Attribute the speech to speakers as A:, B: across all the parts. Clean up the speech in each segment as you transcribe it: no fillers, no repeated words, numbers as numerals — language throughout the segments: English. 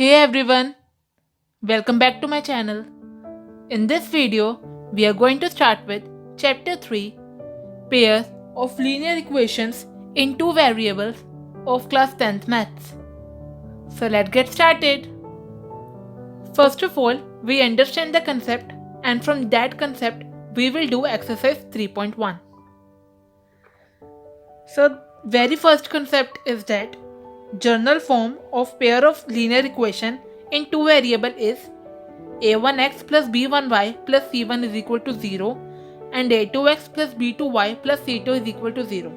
A: Hey everyone, welcome back to my channel. In this video, we are going to start with Chapter 3 Pairs of Linear Equations in Two Variables of Class 10th Maths. So let's get started. First of all, we understand the concept, and from that concept, we will do exercise 3.1. So, very first concept is that general form of pair of linear equation in two variable is a1x plus b1y plus c1 is equal to 0 and a2x plus b2y plus c2 is equal to 0.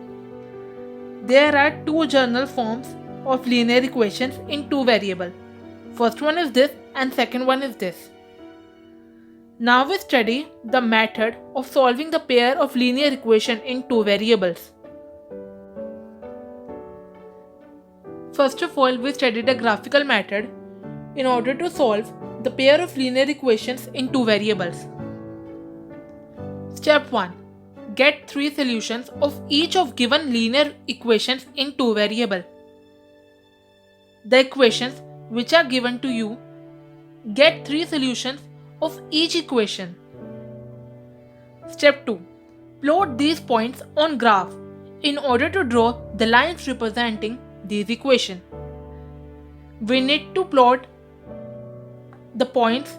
A: There are two general forms of linear equations in two variable. First one is this and second one is this. Now we study the method of solving the pair of linear equation in two variables. First of all, we studied a graphical method in order to solve the pair of linear equations in two variables. Step 1. Get three solutions of each of given linear equations in two variable. The equations which are given to you, get three solutions of each equation. Step 2. Plot these points on graph in order to draw the lines representing these equations. We need to plot the points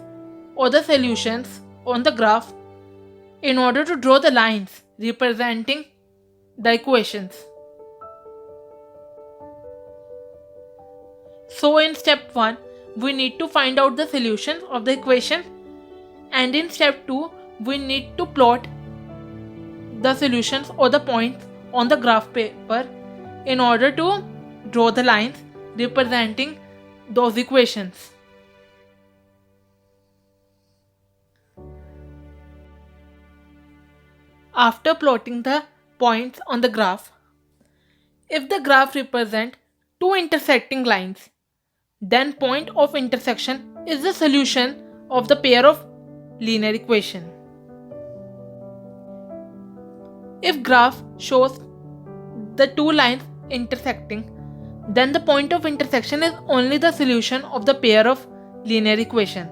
A: or the solutions on the graph in order to draw the lines representing the equations. So in step 1, we need to find out the solutions of the equation, and in step 2, we need to plot the solutions or the points on the graph paper in order to draw the lines representing those equations. After plotting the points on the graph, if the graph represents two intersecting lines, then point of intersection is the solution of the pair of linear equation. If graph shows the two lines intersecting, then the point of intersection is only the solution of the pair of linear equation.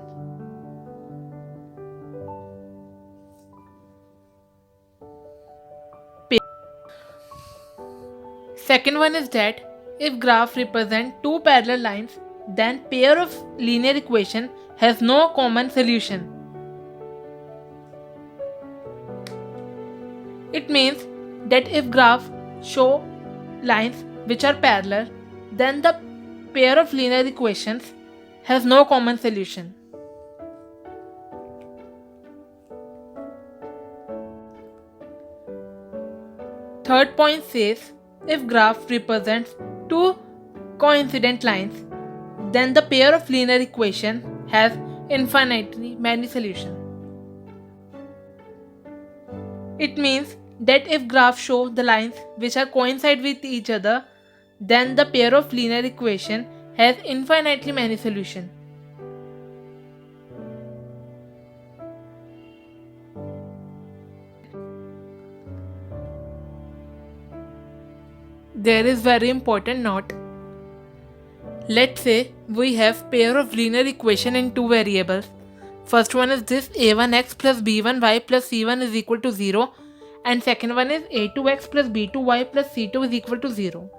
A: Second one is that if graph represents two parallel lines, then pair of linear equation has no common solution. It means that if graph show lines which are parallel, then the pair of linear equations has no common solution. Third point says, if graph represents two coincident lines, then the pair of linear equation has infinitely many solutions. It means that if graph show the lines which are coincide with each other, then the pair of linear equation has infinitely many solutions. There is very important note. Let's say we have pair of linear equation in two variables. First one is this a1x plus b1y plus c1 is equal to 0, and second one is a2x plus b2y plus c2 is equal to 0.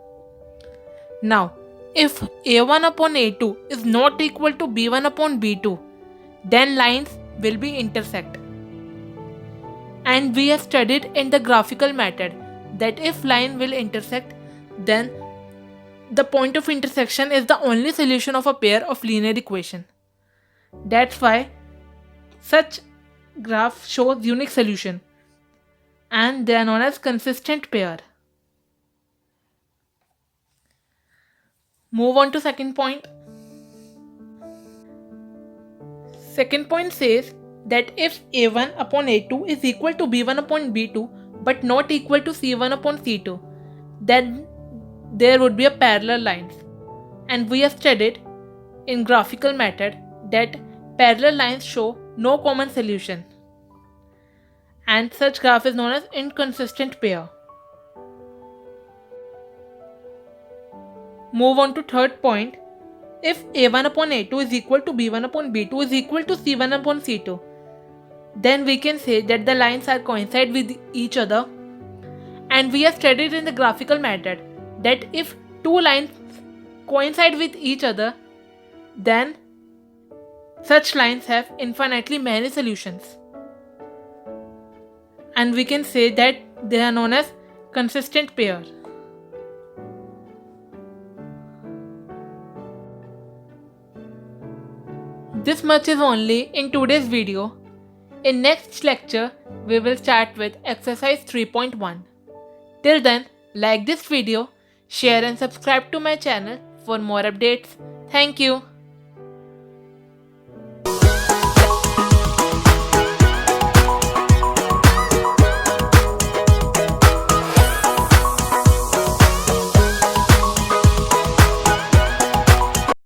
A: Now, if a1 upon a2 is not equal to b1 upon b2, then lines will be intersect. And we have studied in the graphical method that if line will intersect, then the point of intersection is the only solution of a pair of linear equation. That's why such graph shows unique solution, and they are known as consistent pair. Move on to second point. Second point says that if a1 upon a2 is equal to b1 upon b2 but not equal to c1 upon c2, then there would be a parallel lines. And we have studied in graphical method that parallel lines show no common solution, and such graph is known as inconsistent pair. Move on to third point. if a1 upon a2 is equal to b1 upon b2 is equal to c1 upon c2, then we can say that the lines are coincide with each other. And we have studied in the graphical method that if two lines coincide with each other, then such lines have infinitely many solutions. And we can say that they are known as consistent pair. This much is only in today's video. In next lecture, we will start with exercise 3.1. Till then, like this video, share and subscribe to my channel for more updates. Thank you.